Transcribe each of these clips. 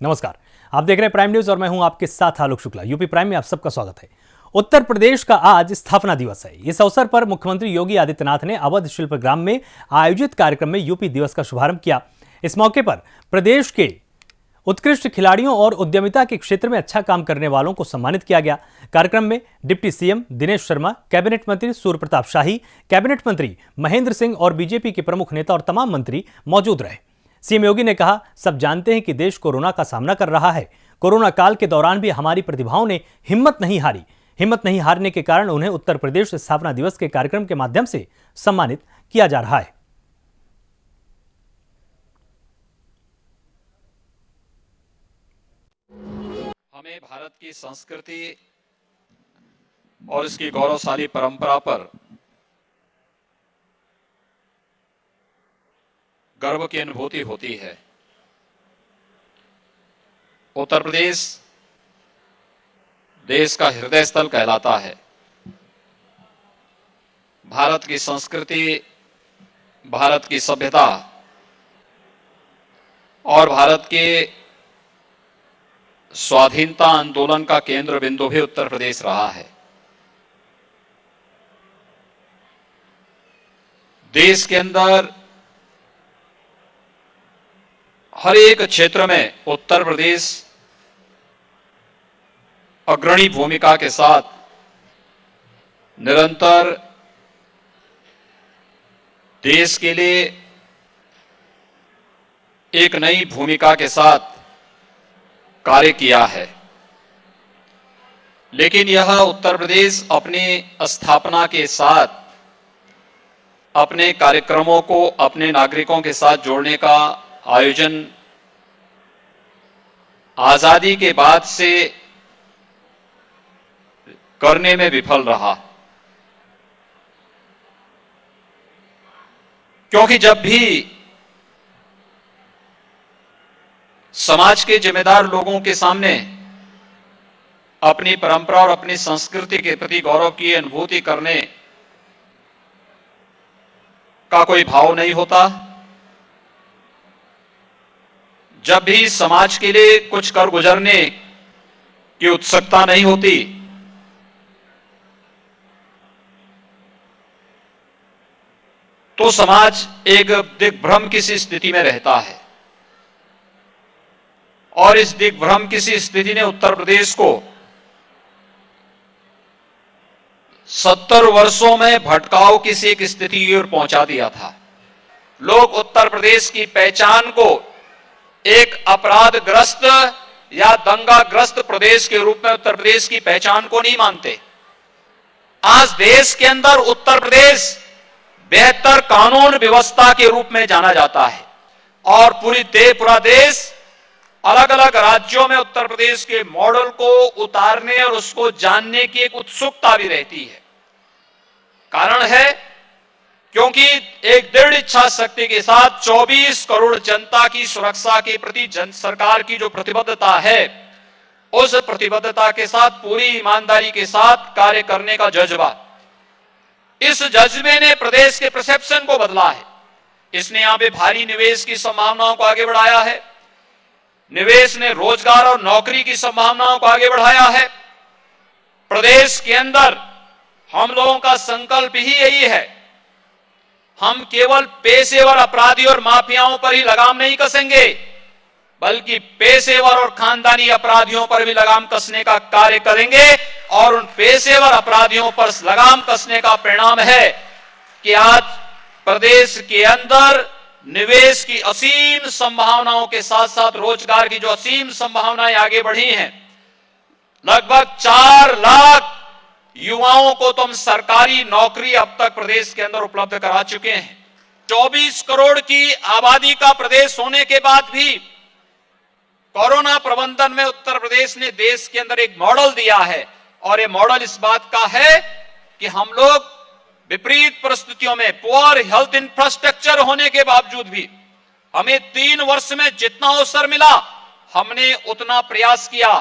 नमस्कार, आप देख रहे हैं प्राइम न्यूज और मैं हूं आपके साथ आलोक शुक्ला। यूपी प्राइम में आप सबका स्वागत है। उत्तर प्रदेश का आज स्थापना दिवस है। इस अवसर पर मुख्यमंत्री योगी आदित्यनाथ ने अवध शिल्पग्राम में आयोजित कार्यक्रम में यूपी दिवस का शुभारंभ किया। इस मौके पर प्रदेश के उत्कृष्ट खिलाड़ियों और उद्यमिता के क्षेत्र में अच्छा काम करने वालों को सम्मानित किया गया। कार्यक्रम में deputy CM Dinesh Sharma, cabinet मंत्री सूर्य प्रताप शाही, कैबिनेट मंत्री महेंद्र सिंह और बीजेपी के प्रमुख नेता और तमाम मंत्री मौजूद रहे। सीएम योगी ने कहा, सब जानते हैं कि देश कोरोना का सामना कर रहा है। कोरोना काल के दौरान भी हमारी प्रतिभाओं ने हिम्मत नहीं हारी। हिम्मत नहीं हारने के कारण उन्हें उत्तर प्रदेश स्थापना दिवस के कार्यक्रम के माध्यम से सम्मानित किया जा रहा है। हमें भारत की संस्कृति और इसकी गौरवशाली परंपरा पर गर्व की अनुभूति होती है। उत्तर प्रदेश देश का हृदय स्थल कहलाता है। भारत की संस्कृति, भारत की सभ्यता और भारत के स्वाधीनता आंदोलन का केंद्र बिंदु भी उत्तर प्रदेश रहा है। देश के अंदर हर एक क्षेत्र में उत्तर प्रदेश अग्रणी भूमिका के साथ निरंतर देश के लिए एक नई भूमिका के साथ कार्य किया है। लेकिन यह उत्तर प्रदेश अपनी स्थापना के साथ अपने कार्यक्रमों को अपने नागरिकों के साथ जोड़ने का आयोजन आजादी के बाद से करने में विफल रहा। क्योंकि जब भी समाज के जिम्मेदार लोगों के सामने अपनी परंपरा और अपनी संस्कृति के प्रति गौरव की अनुभूति करने का कोई भाव नहीं होता, जब भी समाज के लिए कुछ कर गुजरने की उत्सुकता नहीं होती, तो समाज एक दिग्भ्रम की सी स्थिति में रहता है। और इस दिग्भ्रम की सी स्थिति ने उत्तर प्रदेश को 70 वर्षों में भटकाव की सी एक स्थिति की ओर पहुंचा दिया था। लोग उत्तर प्रदेश की पहचान को एक अपराधग्रस्त या दंगाग्रस्त प्रदेश के रूप में उत्तर प्रदेश की पहचान को नहीं मानते। आज देश के अंदर उत्तर प्रदेश बेहतर कानून व्यवस्था के रूप में जाना जाता है और पूरा देश अलग अलग राज्यों में उत्तर प्रदेश के मॉडल को उतारने और उसको जानने की एक उत्सुकता भी रहती है। कारण है क्योंकि एक दृढ़ इच्छा शक्ति के साथ 24 करोड़ जनता की सुरक्षा के प्रति सरकार की जो प्रतिबद्धता है, उस प्रतिबद्धता के साथ पूरी ईमानदारी के साथ कार्य करने का जज्बा, इस जज्बे ने प्रदेश के परसेप्शन को बदला है। इसने यहां पे भारी निवेश की संभावनाओं को आगे बढ़ाया है। निवेश ने रोजगार और नौकरी की संभावनाओं को आगे बढ़ाया है। प्रदेश के अंदर हम लोगों का संकल्प ही यही है, हम केवल पेशेवर अपराधी और माफियाओं पर ही लगाम नहीं कसेंगे, बल्कि पेशेवर और खानदानी अपराधियों पर भी लगाम कसने का कार्य करेंगे। और उन पेशेवर अपराधियों पर लगाम कसने का परिणाम है कि आज प्रदेश के अंदर निवेश की असीम संभावनाओं के साथ साथ रोजगार की जो असीम संभावनाएं आगे बढ़ी हैं। लगभग 4 लाख युवाओं को तो हम सरकारी नौकरी अब तक प्रदेश के अंदर उपलब्ध करा चुके हैं। 24 करोड़ की आबादी का प्रदेश होने के बाद भी कोरोना प्रबंधन में उत्तर प्रदेश ने देश के अंदर एक मॉडल दिया है। और ये मॉडल इस बात का है कि हम लोग विपरीत परिस्थितियों में पुअर हेल्थ इंफ्रास्ट्रक्चर होने के बावजूद भी हमें 3 वर्ष में जितना अवसर मिला हमने उतना प्रयास किया।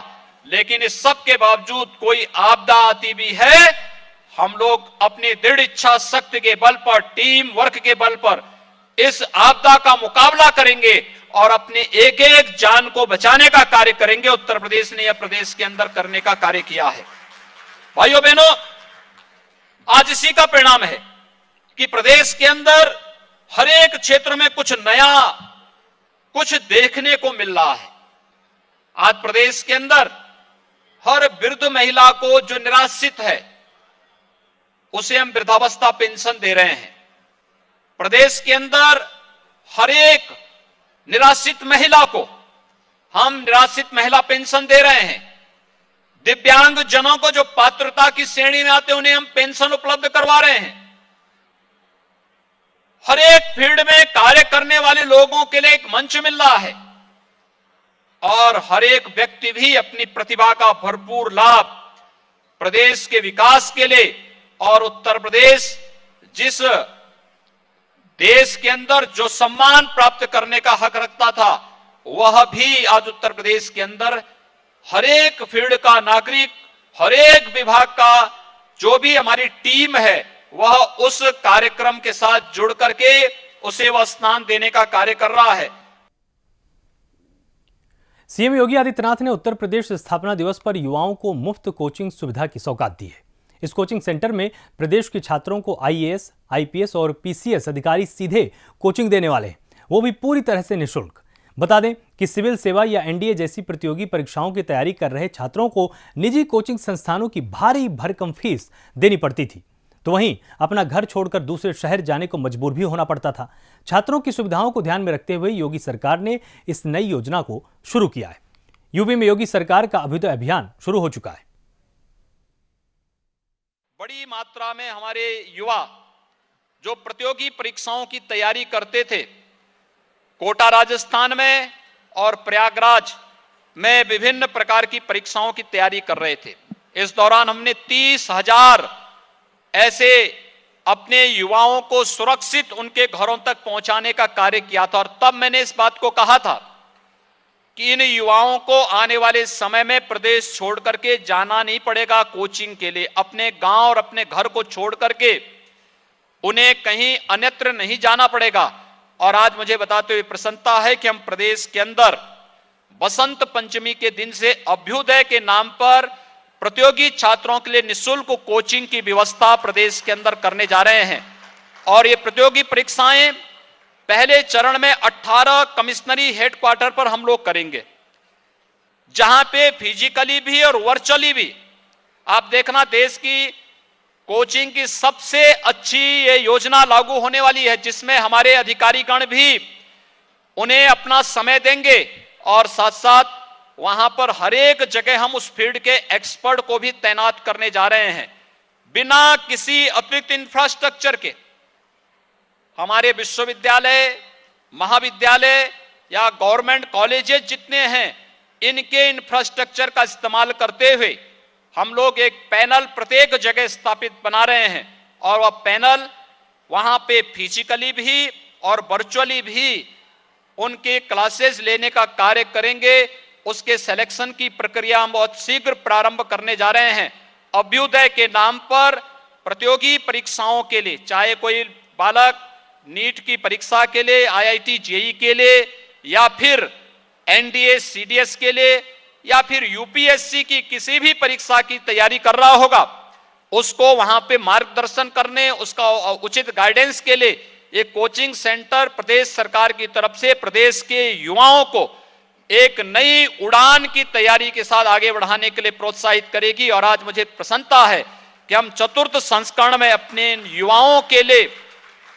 लेकिन इस सब के बावजूद कोई आपदा आती भी है, हम लोग अपनी दृढ़ इच्छा शक्ति के बल पर, टीम वर्क के बल पर इस आपदा का मुकाबला करेंगे और अपने एक एक जान को बचाने का कार्य करेंगे। उत्तर प्रदेश ने यह प्रदेश के अंदर करने का कार्य किया है। भाइयों बहनों, आज इसी का परिणाम है कि प्रदेश के अंदर हर एक क्षेत्र में कुछ नया, कुछ देखने को मिल रहा है। आज प्रदेश के अंदर हर वृद्ध महिला को जो निराश्रित है उसे हम वृद्धावस्था पेंशन दे रहे हैं। प्रदेश के अंदर हर एक निराश्रित महिला को हम निराश्रित महिला पेंशन दे रहे हैं। दिव्यांग जनों को जो पात्रता की श्रेणी में आते हैं उन्हें हम पेंशन उपलब्ध करवा रहे हैं। हर एक फील्ड में कार्य करने वाले लोगों के लिए एक मंच मिल रहा है और हर एक व्यक्ति भी अपनी प्रतिभा का भरपूर लाभ प्रदेश के विकास के लिए और उत्तर प्रदेश जिस देश के अंदर जो सम्मान प्राप्त करने का हक रखता था, वह भी आज उत्तर प्रदेश के अंदर हर एक फील्ड का नागरिक, हर एक विभाग का जो भी हमारी टीम है, वह उस कार्यक्रम के साथ जुड़ करके उसे वह स्थान देने का कार्य कर रहा है। सीएम योगी आदित्यनाथ ने उत्तर प्रदेश स्थापना दिवस पर युवाओं को मुफ्त कोचिंग सुविधा की सौगात दी है। इस कोचिंग सेंटर में प्रदेश के छात्रों को आईएएस, आईपीएस और पीसीएस अधिकारी सीधे कोचिंग देने वाले हैं, वो भी पूरी तरह से निःशुल्क। बता दें कि सिविल सेवा या एनडीए जैसी प्रतियोगी परीक्षाओं की तैयारी कर रहे छात्रों को निजी कोचिंग संस्थानों की भारी भरकम फीस देनी पड़ती थी, तो वहीं अपना घर छोड़कर दूसरे शहर जाने को मजबूर भी होना पड़ता था। छात्रों की सुविधाओं को ध्यान में रखते हुए योगी सरकार ने इस नई योजना को शुरू किया है। यूपी में योगी सरकार का अभ्युदय अभियान शुरू हो चुका है। बड़ी मात्रा में हमारे युवा जो प्रतियोगी परीक्षाओं की तैयारी करते थे, कोटा राजस्थान में और प्रयागराज में विभिन्न प्रकार की परीक्षाओं की तैयारी कर रहे थे। इस दौरान हमने 30,000 ऐसे अपने युवाओं को सुरक्षित उनके घरों तक पहुंचाने का कार्य किया था और तब मैंने इस बात को कहा था कि इन युवाओं को आने वाले समय में प्रदेश छोड़ करके जाना नहीं पड़ेगा कोचिंग के लिए। अपने गांव और अपने घर को छोड़ करके उन्हें कहीं अन्यत्र नहीं जाना पड़ेगा। और आज मुझे बताते हुए प्रसन्नता है कि हम प्रदेश के अंदर बसंत पंचमी के दिन से अभ्युदय के नाम पर प्रतियोगी छात्रों के लिए निःशुल्क कोचिंग की व्यवस्था प्रदेश के अंदर करने जा रहे हैं। और ये प्रतियोगी परीक्षाएं पहले चरण में 18 कमिश्नरी हेडक्वार्टर पर हम लोग करेंगे, जहां पे फिजिकली भी और वर्चुअली भी। आप देखना, देश की कोचिंग की सबसे अच्छी ये योजना लागू होने वाली है, जिसमें हमारे अधिकारीगण भी उन्हें अपना समय देंगे और साथ साथ वहां पर हर एक जगह हम उस फील्ड के एक्सपर्ट को भी तैनात करने जा रहे हैं। बिना किसी अतिरिक्त इंफ्रास्ट्रक्चर के हमारे विश्वविद्यालय, महाविद्यालय या गवर्नमेंट कॉलेजेस जितने हैं, इनके इंफ्रास्ट्रक्चर का इस्तेमाल करते हुए हम लोग एक पैनल प्रत्येक जगह स्थापित बना रहे हैं और वह पैनल वहां पे फिजिकली भी और वर्चुअली भी उनके क्लासेस लेने का कार्य करेंगे। उसके सिलेक्शन की प्रक्रिया हम बहुत शीघ्र प्रारंभ करने जा रहे हैं। अभ्युदय के नाम पर प्रतियोगी परीक्षाओं के लिए, चाहे कोई बालक नीट की परीक्षा के लिए, आईआईटी जेईई के लिए या फिर एनडीए सीडीएस के लिए या फिर यूपीएससी की किसी भी परीक्षा की तैयारी कर रहा होगा, उसको वहां पे मार्गदर्शन करने, उसका उचित गाइडेंस के लिए एक कोचिंग सेंटर प्रदेश सरकार की तरफ से प्रदेश के युवाओं को एक नई उड़ान की तैयारी के साथ आगे बढ़ाने के लिए प्रोत्साहित करेगी। और आज मुझे प्रसन्नता है कि हम चतुर्थ संस्करण में अपने युवाओं के लिए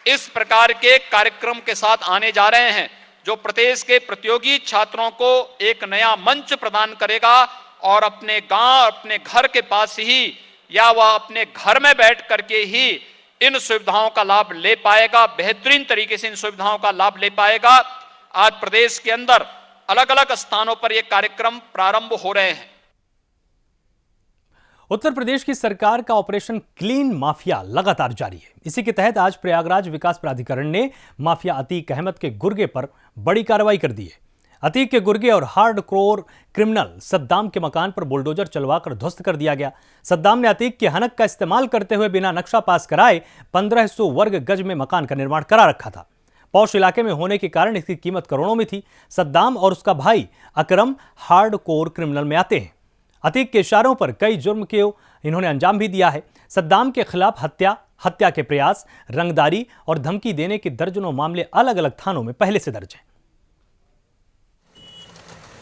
इस प्रकार के कार्यक्रम के साथ आने जा रहे हैं, जो प्रदेश के प्रतियोगी छात्रों को एक नया मंच प्रदान करेगा और अपने गांव, अपने घर के पास ही या वह अपने घर में बैठ करके ही इन सुविधाओं का लाभ ले पाएगा, बेहतरीन तरीके से इन सुविधाओं का लाभ ले पाएगा। आज प्रदेश के अंदर अलग अलग स्थानों पर ये कार्यक्रम प्रारंभ हो रहे हैं। उत्तर प्रदेश की सरकार का ऑपरेशन क्लीन माफिया लगातार जारी है। इसी के तहत आज प्रयागराज विकास प्राधिकरण ने माफिया अतीक अहमद के गुर्गे पर बड़ी कार्रवाई कर दी है। अतीक के गुर्गे और हार्डकोर क्रिमिनल सद्दाम के मकान पर बुलडोजर चलवाकर ध्वस्त कर दिया गया। सद्दाम ने अतीक के हनक का इस्तेमाल करते हुए बिना नक्शा पास कराए 1500 वर्ग गज में मकान का निर्माण करा रखा था। पौश इलाके में होने के कारण इसकी कीमत करोड़ों में थी। सद्दाम और उसका भाई अकरम हार्डकोर क्रिमिनल में आते हैं। अतीक के इशारों पर कई जुर्म के इन्होंने अंजाम भी दिया है। सद्दाम के खिलाफ हत्या के प्रयास, रंगदारी और धमकी देने के दर्जनों मामले अलग अलग थानों में पहले से दर्ज हैं।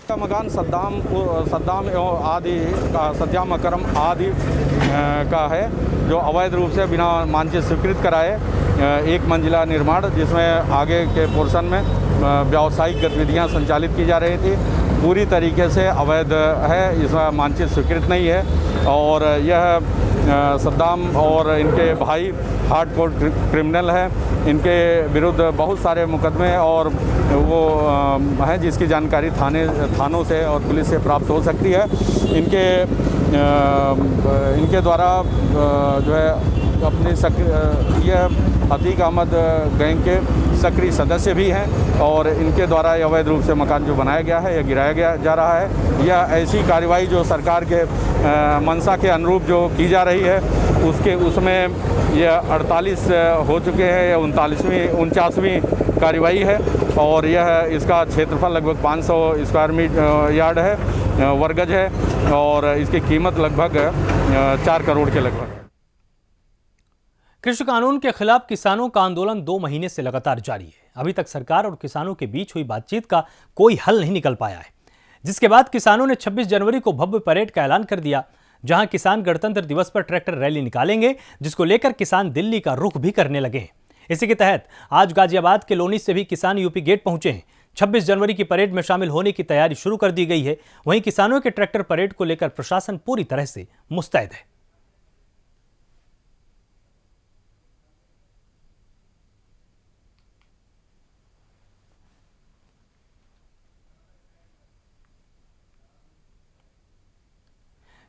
का मकान सद्दाम एवं आदि का सद्दाम अकरम आदि का है, जो अवैध रूप से बिना मानचित्र स्वीकृत कराए एक मंजिला निर्माण, जिसमें आगे के पोर्शन में व्यावसायिक गतिविधियां संचालित की जा रही थी, पूरी तरीके से अवैध है, इसमें मानचित्र स्वीकृत नहीं है। और यह सद्दाम और इनके भाई हार्डकोर क्रिमिनल है। इनके विरुद्ध बहुत सारे मुकदमे और वो हैं जिसकी जानकारी थानों से और पुलिस से प्राप्त हो सकती है। इनके द्वारा जो है अपनी यह अतीक अहमद गैंग के सक्रिय सदस्य भी हैं और इनके द्वारा अवैध रूप से मकान जो बनाया गया है या गिराया जा रहा है, यह ऐसी कार्रवाई जो सरकार के मंशा के अनुरूप जो की जा रही है उसमें यह 48 हो चुके हैं या 49वीं कार्रवाई है। और यह इसका क्षेत्रफल लगभग 500 स्क्वायर यार्ड है, वर्गज है, और इसकी कीमत लगभग 4 करोड़ के लगभग है। कृषि कानून के खिलाफ किसानों का आंदोलन 2 महीने से लगातार जारी है। अभी तक सरकार और किसानों के बीच हुई बातचीत का कोई हल नहीं निकल पाया है, जिसके बाद किसानों ने 26 जनवरी को भव्य परेड का ऐलान कर दिया, जहां किसान गणतंत्र दिवस पर ट्रैक्टर रैली निकालेंगे, जिसको लेकर किसान दिल्ली का रुख भी करने लगे हैं। इसी के तहत आज गाजियाबाद के लोनी से भी किसान यूपी गेट पहुंचे हैं। 26 जनवरी की परेड में शामिल होने की तैयारी शुरू कर दी गई है। वहीं किसानों के ट्रैक्टर परेड को लेकर प्रशासन पूरी तरह से मुस्तैद है।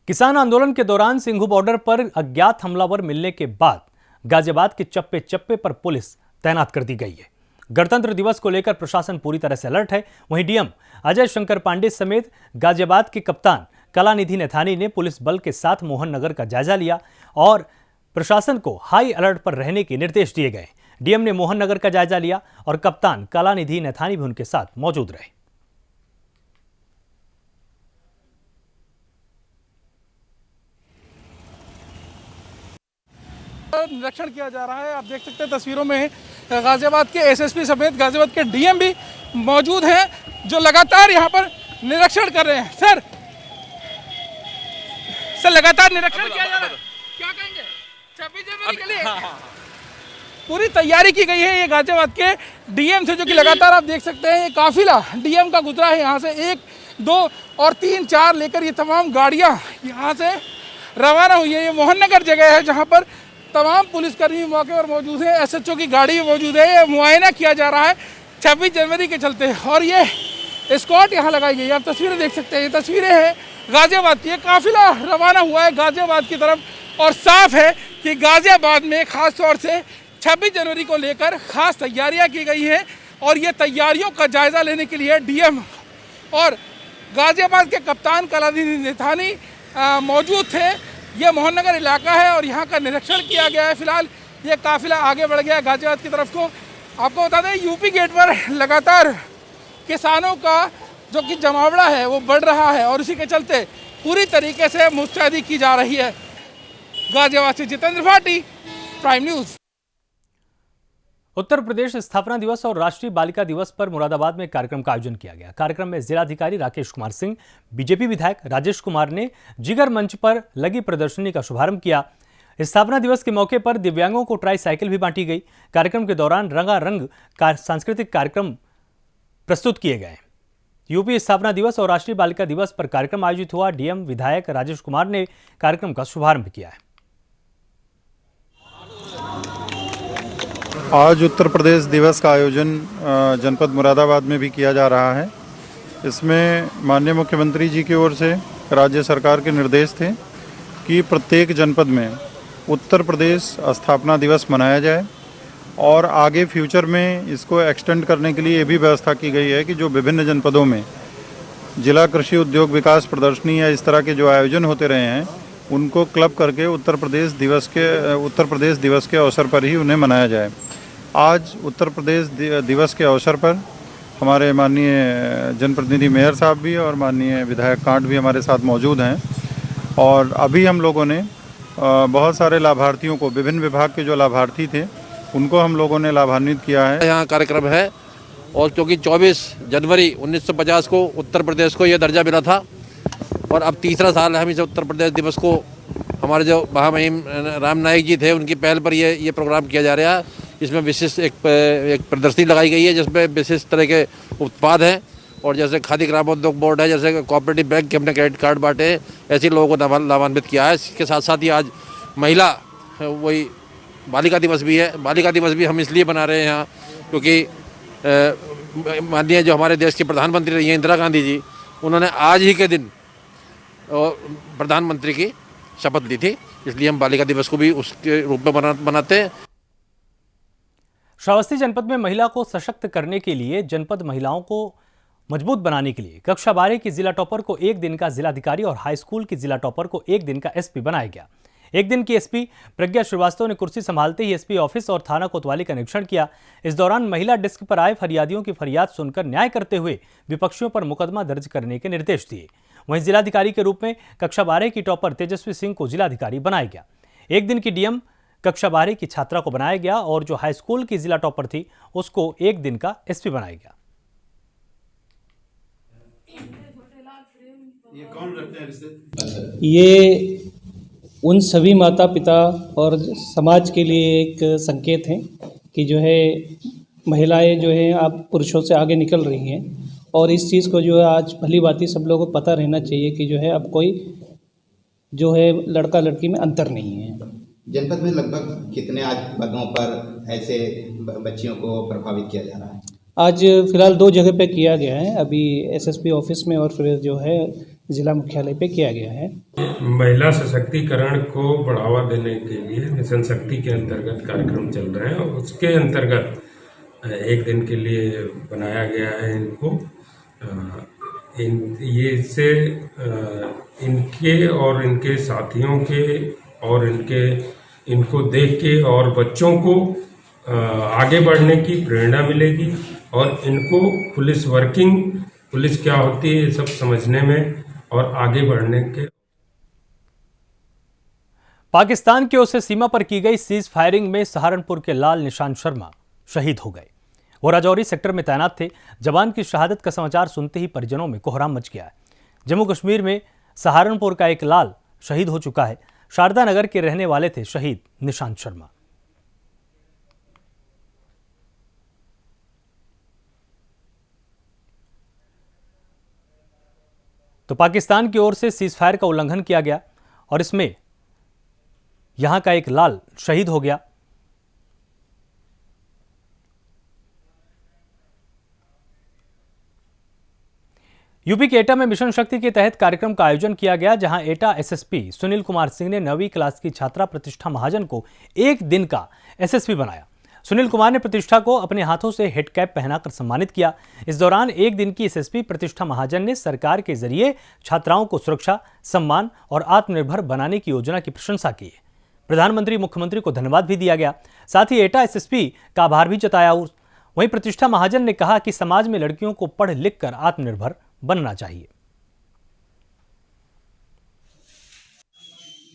किसान आंदोलन के दौरान सिंघू बॉर्डर पर अज्ञात हमलावर मिलने के बाद गाजियाबाद के चप्पे चप्पे पर पुलिस तैनात कर दी गई है। गणतंत्र दिवस को लेकर प्रशासन पूरी तरह से अलर्ट है। वहीं डीएम अजय शंकर पांडे समेत गाजियाबाद के कप्तान कलानिधि नैथानी ने पुलिस बल के साथ मोहन नगर का जायजा लिया और प्रशासन को हाई अलर्ट पर रहने के निर्देश दिए गए। डीएम ने मोहन नगर का जायजा लिया और कप्तान कलानिधि नैथानी भी उनके साथ मौजूद रहे। निरीक्षण किया जा रहा है। आप देख सकते हैं तस्वीरों में गाजियाबाद के एसएसपी समेत गाजियाबाद के डीएम भी मौजूद हैं, जो लगातार यहां पर निरीक्षण कर रहे हैं। सर लगातार निरीक्षण किया जा रहा है, क्या कहेंगे? 26 जनवरी के लिए पूरी तैयारी की गई है। ये गाजियाबाद के डीएम से, जो कि लगातार आप देख सकते हैं ये काफिला डीएम का गुजरा है। यहाँ से 1, 2 और 3, 4 लेकर ये तमाम गाड़ियाँ यहाँ से रवाना हुई है। ये मोहन नगर जगह है जहाँ पर तमाम पुलिसकर्मी मौके पर मौजूद है। एसएचओ की गाड़ी मौजूद है। ये मुआयना किया जा रहा है 26 जनवरी के चलते, और ये स्क्वाड यहाँ लगाई गई है। आप तस्वीरें देख सकते हैं, ये तस्वीरें हैं गाजियाबाद की। ये काफिला रवाना हुआ है गाजियाबाद की तरफ, और साफ है कि गाजियाबाद में खास तौर से 26 जनवरी को लेकर खास तैयारियाँ की गई हैं। और ये तैयारियों का जायजा लेने के लिए डीएम और गाजियाबाद के कप्तान कलानिधि नैथानी मौजूद थे। ये मोहन नगर इलाका है और यहाँ का निरीक्षण किया गया है। फिलहाल ये काफिला आगे बढ़ गया है गाजियाबाद की तरफ को। आपको बता दें यूपी गेट पर लगातार किसानों का जो कि जमावड़ा है वो बढ़ रहा है, और इसी के चलते पूरी तरीके से मुस्तैदी की जा रही है। गाजियाबाद से जितेंद्र भाटी, प्राइम न्यूज़। उत्तर प्रदेश स्थापना दिवस और राष्ट्रीय बालिका दिवस पर मुरादाबाद में कार्यक्रम का आयोजन किया गया। कार्यक्रम में जिलाधिकारी राकेश कुमार सिंह, बीजेपी विधायक राजेश कुमार ने जिगर मंच पर लगी प्रदर्शनी का शुभारंभ किया। स्थापना दिवस के मौके पर दिव्यांगों को ट्राई साइकिल भी बांटी गई। कार्यक्रम के दौरान रंगारंग सांस्कृतिक कार्यक्रम प्रस्तुत किए गए। यूपी स्थापना दिवस और राष्ट्रीय बालिका दिवस पर कार्यक्रम आयोजित हुआ। डीएम विधायक राजेश कुमार ने कार्यक्रम का शुभारंभ किया है। आज उत्तर प्रदेश दिवस का आयोजन जनपद मुरादाबाद में भी किया जा रहा है। इसमें माननीय मुख्यमंत्री जी की ओर से राज्य सरकार के निर्देश थे कि प्रत्येक जनपद में उत्तर प्रदेश स्थापना दिवस मनाया जाए, और आगे फ्यूचर में इसको एक्सटेंड करने के लिए ये भी व्यवस्था की गई है कि जो विभिन्न जनपदों में जिला कृषि उद्योग विकास प्रदर्शनी या इस तरह के जो आयोजन होते रहे हैं उनको क्लब करके उत्तर प्रदेश दिवस के अवसर पर ही उन्हें मनाया जाए। आज उत्तर प्रदेश दिवस के अवसर पर हमारे माननीय जनप्रतिनिधि मेयर साहब भी और माननीय विधायक कांट भी हमारे साथ मौजूद हैं और अभी हम लोगों ने बहुत सारे लाभार्थियों को, विभिन्न विभाग के जो लाभार्थी थे उनको हम लोगों ने लाभान्वित किया है। यहाँ कार्यक्रम है और क्योंकि 24 जनवरी 1950 को उत्तर प्रदेश को यह दर्जा मिला था और अब तीसरा साल है हम इस उत्तर प्रदेश दिवस को, हमारे जो महामहिम राम नाईक जी थे उनकी पहल पर ये प्रोग्राम किया जा रहा है। इसमें विशिष्ट एक प्रदर्शनी लगाई गई है जिसमें विशिष्ट तरह के उत्पाद हैं और जैसे खादी ग्रामोद्योग बोर्ड है, जैसे कोऑपरेटिव बैंक के हमने क्रेडिट कार्ड बांटे, ऐसे लोगों को लाभान्वित किया है। इसके साथ साथ ही आज महिला वही बालिका दिवस भी है। बालिका दिवस भी हम इसलिए बना रहे हैं यहाँ क्योंकि माननीय जो हमारे देश की प्रधानमंत्री रही हैं इंदिरा गांधी जी, उन्होंने आज ही के दिन प्रधानमंत्री की शपथ ली थी, इसलिए हम बालिका दिवस को भी उसके रूप में मनाते हैं। श्रावस्ती जनपद में महिला को सशक्त करने के लिए, जनपद महिलाओं को मजबूत बनाने के लिए कक्षा 12 की जिला टॉपर को एक दिन का जिलाधिकारी और हाई स्कूल की जिला टॉपर को एक दिन का एसपी बनाया गया। एक दिन की एसपी प्रज्ञा श्रीवास्तव ने कुर्सी संभालते ही एसपी ऑफिस और थाना कोतवाली का निरीक्षण किया। इस दौरान महिला डेस्क पर आए फरियादियों की फरियाद सुनकर न्याय करते हुए विपक्षियों पर मुकदमा दर्ज करने के निर्देश दिए। वहीं जिलाधिकारी के रूप में कक्षा 12 की टॉपर तेजस्वी सिंह को जिलाधिकारी बनाया गया। एक दिन की डीएम कक्षा 12 की छात्रा को बनाया गया और जो हाई स्कूल की जिला टॉपर थी उसको एक दिन का एसपी बनाया गया। ये कौन रखते हैं रिश्ते? ये उन सभी माता पिता और समाज के लिए एक संकेत है कि जो है महिलाएं जो है अब पुरुषों से आगे निकल रही हैं और इस चीज़ को जो है आज भली भांति सब लोगों को पता रहना चाहिए कि जो है अब कोई जो है लड़का लड़की में अंतर नहीं है। जनपद में लगभग कितने आज पदों पर ऐसे बच्चियों को प्रभावित किया जा रहा है? आज फिलहाल 2 जगह पे किया गया है, अभी एसएसपी ऑफिस में और फिर जो है जिला मुख्यालय पे किया गया है। महिला सशक्तिकरण को बढ़ावा देने के लिए मिशन शक्ति के अंतर्गत कार्यक्रम चल रहे हैं और उसके अंतर्गत एक दिन के लिए बनाया गया है इनको। ये इससे इनके और इनके साथियों के और इनको देख के और बच्चों को आगे बढ़ने की प्रेरणा मिलेगी और इनको पुलिस क्या होती है ये सब समझने में और आगे बढ़ने के। पाकिस्तान की ओर से सीमा पर की गई सीज फायरिंग में सहारनपुर के लाल निशान शर्मा शहीद हो गए। वो राजौरी सेक्टर में तैनात थे। जवान की शहादत का समाचार सुनते ही परिजनों में कोहराम मच गया है। जम्मू कश्मीर में सहारनपुर का एक लाल शहीद हो चुका है। शारदा नगर के रहने वाले थे शहीद निशांत शर्मा। तो पाकिस्तान की ओर से सीजफायर का उल्लंघन किया गया और इसमें यहां का एक लाल शहीद हो गया। यूपी के एटा में मिशन शक्ति के तहत कार्यक्रम का आयोजन किया गया, जहां एटा एसएसपी सुनील कुमार सिंह ने 9वीं क्लास की छात्रा प्रतिष्ठा महाजन को एक दिन का एसएसपी बनाया। सुनील कुमार ने प्रतिष्ठा को अपने हाथों से हेड कैप पहनाकर सम्मानित किया। इस दौरान एक दिन की एसएसपी प्रतिष्ठा महाजन ने सरकार के जरिए छात्राओं को सुरक्षा, सम्मान और आत्मनिर्भर बनाने की योजना की प्रशंसा की है। प्रधानमंत्री, मुख्यमंत्री को धन्यवाद भी दिया गया। साथ ही एटा एसएसपी का आभार भी जताया। वहीं प्रतिष्ठा महाजन ने कहा कि समाज में लड़कियों को पढ़ लिख कर आत्मनिर्भर बनना चाहिए।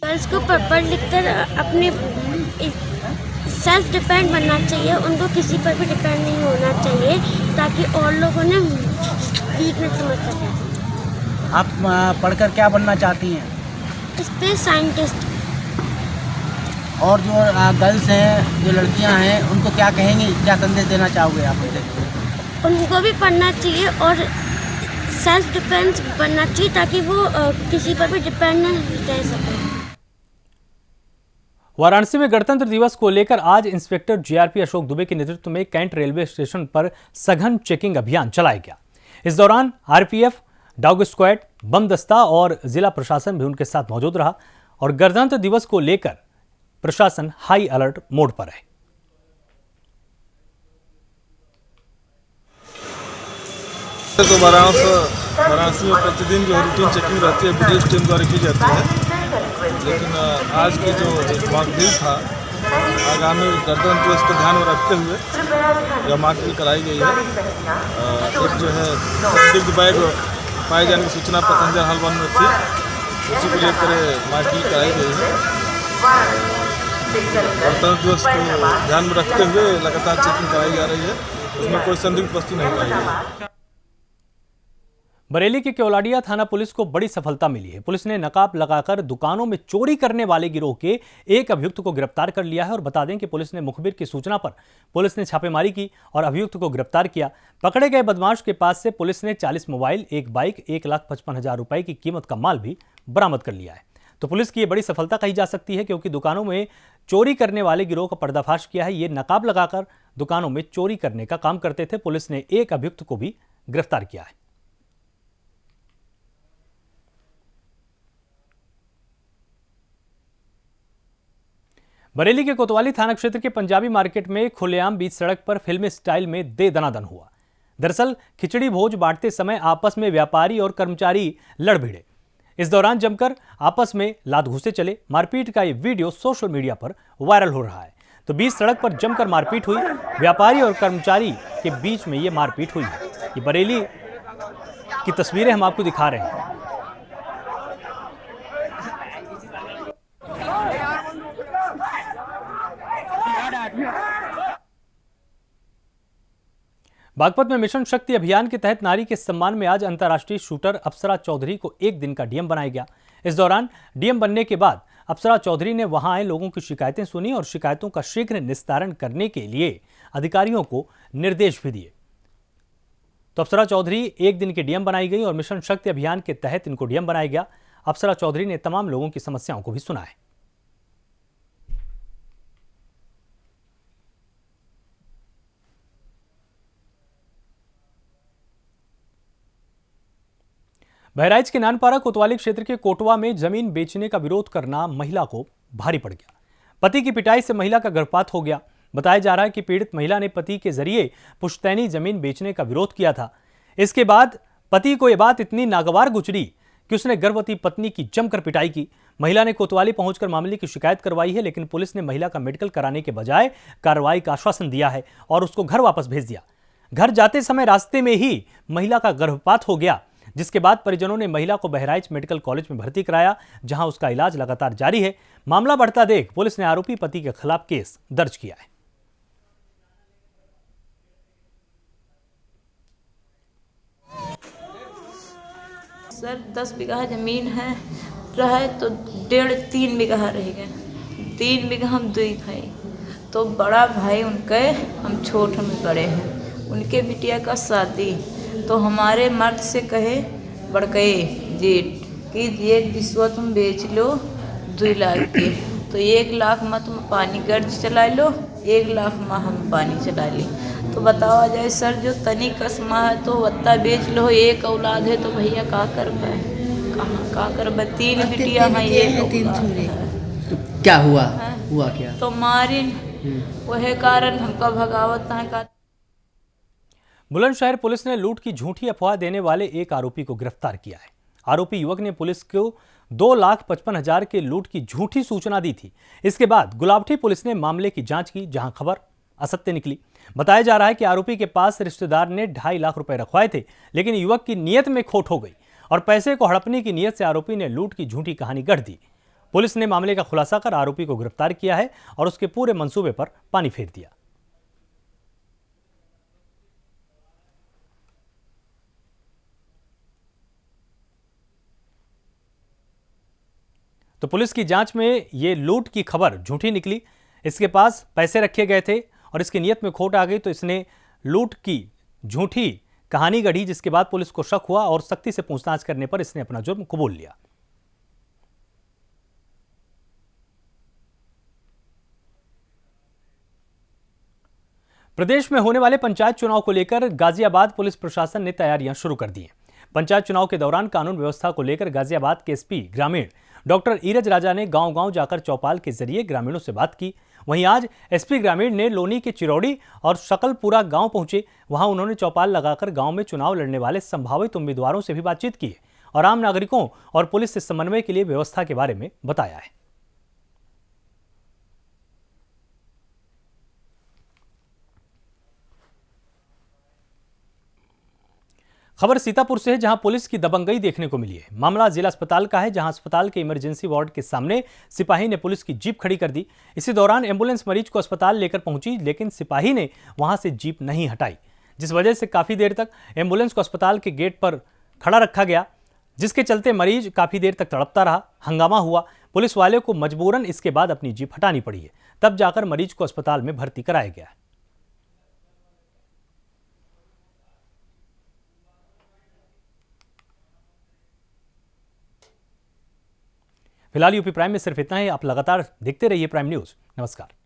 गर्ल्स को पढ़ लिख कर अपने सेल्फ डिपेंड बनना चाहिए, उनको किसी पर भी डिपेंड नहीं होना चाहिए ताकि और लोगों ने वीकनेस समझ सकें। आप पढ़कर क्या बनना चाहती हैं? Space scientist. और जो गर्ल्स हैं, जो लड़कियां हैं, उनको क्या कहेंगी, क्या संदेश देना चाहोगे आप उनसे? उनको भी पढ़ना चाहिए और सेल्फ डिपेंड बनना चाहिए ताकि वो किसी पर भी डिपेंड नहीं रह सके। वाराणसी में गणतंत्र दिवस को लेकर आज इंस्पेक्टर जीआरपी अशोक दुबे के नेतृत्व में कैंट रेलवे स्टेशन पर सघन चेकिंग अभियान चलाया गया। इस दौरान आरपीएफ, डॉग स्क्वाड, बम दस्ता और जिला प्रशासन भी उनके साथ मौजूद रहा और गणतंत्र दिवस को लेकर प्रशासन हाई अलर्ट मोड पर है। तो वाराणसी में प्रतिदिन जो रूटीन चेकिंग रहती है ब्रिटिश टीम द्वारा की जाती है, लेकिन आज की जो मॉकड्रिल था आगामी गणतंत्र दिवस को ध्यान में रखते हुए यह मारपीट कराई गई है। एक जो है संदिग्ध बैग पाए जाने की सूचना पैसेंजर हॉल 1 में थी, उसी को लेकर मारपीट कराई गई है। गणतंत्र दिवस को ध्यान में रखते हुए लगातार चेकिंग कराई जा रही है, उसमें कोई संदिग्ध वस्तु नहीं पाई गई। बरेली के केवलाडिया थाना पुलिस को बड़ी सफलता मिली है। पुलिस ने नकाब लगाकर दुकानों में चोरी करने वाले गिरोह के एक अभियुक्त को गिरफ्तार कर लिया है। और बता दें कि पुलिस ने मुखबिर की सूचना पर पुलिस ने छापेमारी की और अभियुक्त को गिरफ्तार किया। पकड़े गए बदमाश के पास से पुलिस ने 40 मोबाइल, एक बाइक, 1,55,000 रुपए की कीमत का माल भी बरामद कर लिया है। तो पुलिस की यह बड़ी सफलता कही जा सकती है, क्योंकि दुकानों में चोरी करने वाले गिरोह का पर्दाफाश किया है। ये नकाब लगाकर दुकानों में चोरी करने का काम करते थे। पुलिस ने एक अभियुक्त को भी गिरफ्तार किया है। बरेली के कोतवाली थाना क्षेत्र के पंजाबी मार्केट में खुलेआम बीच सड़क पर फिल्मी स्टाइल में दे दनादन हुआ। दरअसल खिचड़ी भोज बांटते समय आपस में व्यापारी और कर्मचारी लड़ भिड़े। इस दौरान जमकर आपस में लात घुसे चले। मारपीट का ये वीडियो सोशल मीडिया पर वायरल हो रहा है। तो बीच सड़क पर जमकर मारपीट हुई। व्यापारी और कर्मचारी के बीच में ये मारपीट हुई है। ये बरेली की तस्वीरें हम आपको दिखा रहे हैं। बागपत में मिशन शक्ति अभियान के तहत नारी के सम्मान में आज अंतर्राष्ट्रीय शूटर अप्सरा चौधरी को एक दिन का डीएम बनाया गया। इस दौरान डीएम बनने के बाद अप्सरा चौधरी ने वहां आए लोगों की शिकायतें सुनी और शिकायतों का शीघ्र निस्तारण करने के लिए अधिकारियों को निर्देश भी दिए। तो अप्सरा चौधरी एक दिन की डीएम बनाई गई और मिशन शक्ति अभियान के तहत इनको डीएम बनाया गया। अप्सरा चौधरी ने तमाम लोगों की समस्याओं को भी सुना है। बहराइच के नानपारा कोतवाली क्षेत्र के कोटवा में जमीन बेचने का विरोध करना महिला को भारी पड़ गया। पति की पिटाई से महिला का गर्भपात हो गया। बताया जा रहा है कि पीड़ित महिला ने पति के जरिए पुश्तैनी जमीन बेचने का विरोध किया था। इसके बाद पति को यह बात इतनी नागवार गुजरी कि उसने गर्भवती पत्नी की जमकर पिटाई की। महिला ने कोतवाली पहुंचकर मामले की शिकायत करवाई है, लेकिन पुलिस ने महिला का मेडिकल कराने के बजाय कार्रवाई का आश्वासन दिया है और उसको घर वापस भेज दिया। घर जाते समय रास्ते में ही महिला का गर्भपात हो गया, जिसके बाद परिजनों ने महिला को बहराइच मेडिकल कॉलेज में भर्ती कराया, जहां उसका इलाज लगातार जारी है। मामला बढ़ता देख पुलिस ने आरोपी पति के खिलाफ केस दर्ज किया है। सर 10 बीघा जमीन है रहे तो 1.5-3 बीघा रह गए। 3 बीघा हम दुई भाई, तो बड़ा भाई उनके, हम छोट हम बड़े हैं। उनके बिटिया का शादी तो हमारे मर्द से कहे बड़के जेठ कि ये दिसवा तुम बेच लो 2 लाख के, तो 1 लाख में तुम पानी कर्ज चला लो, 1 लाख में हम पानी चला ली। तो बताओ जाए सर, जो तनी कसमा है तो वत्ता बेच लो। एक औलाद है तो भैया का कर पाए, कहाँ का कर पाए। 3 बिटिया हैं, एक तो क्या हुआ हुआ क्या तो मारिन वह कारण हमका भगावत है का। बुलंदशहर पुलिस ने लूट की झूठी अफवाह देने वाले एक आरोपी को गिरफ्तार किया है। आरोपी युवक ने पुलिस को 2,55,000 के लूट की झूठी सूचना दी थी। इसके बाद गुलाबटी पुलिस ने मामले की जांच की, जहां खबर असत्य निकली। बताया जा रहा है कि आरोपी के पास रिश्तेदार ने 2.5 लाख रुपए रखवाए थे, लेकिन युवक की नीयत में खोट हो गई और पैसे को हड़पने की नीयत से आरोपी ने लूट की झूठी कहानी गढ़ दी। पुलिस ने मामले का खुलासा कर आरोपी को गिरफ्तार किया है और उसके पूरे मंसूबे पर पानी फेर दिया। तो पुलिस की जांच में ये लूट की खबर झूठी निकली। इसके पास पैसे रखे गए थे और इसकी नीयत में खोट आ गई, तो इसने लूट की झूठी कहानी गढ़ी, जिसके बाद पुलिस को शक हुआ और सख्ती से पूछताछ करने पर इसने अपना जुर्म कबूल लिया। प्रदेश में होने वाले पंचायत चुनाव को लेकर गाजियाबाद पुलिस प्रशासन ने तैयारियां शुरू कर दी हैं। पंचायत चुनाव के दौरान कानून व्यवस्था को लेकर गाजियाबाद के एसपी ग्रामीण डॉक्टर ईरज राजा ने गांव-गांव जाकर चौपाल के जरिए ग्रामीणों से बात की। वहीं आज एसपी ग्रामीण ने लोनी के चिरौड़ी और शकलपुरा गांव पहुंचे। वहां उन्होंने चौपाल लगाकर गांव में चुनाव लड़ने वाले संभावित उम्मीदवारों से भी बातचीत की और आम नागरिकों और पुलिस से समन्वय के लिए व्यवस्था के बारे में बताया है। खबर सीतापुर से है, जहां पुलिस की दबंगई देखने को मिली है। मामला जिला अस्पताल का है, जहां अस्पताल के इमरजेंसी वार्ड के सामने सिपाही ने पुलिस की जीप खड़ी कर दी। इसी दौरान एम्बुलेंस मरीज को अस्पताल लेकर पहुंची, लेकिन सिपाही ने वहां से जीप नहीं हटाई, जिस वजह से काफी देर तक एम्बुलेंस को अस्पताल के गेट पर खड़ा रखा गया, जिसके चलते मरीज काफी देर तक तड़पता रहा। हंगामा हुआ, पुलिस वाले को मजबूरन इसके बाद अपनी जीप हटानी पड़ी है, तब जाकर मरीज को अस्पताल में भर्ती कराया गया। फिलहाल यूपी प्राइम में सिर्फ इतना ही। आप लगातार देखते रहिए प्राइम न्यूज। नमस्कार।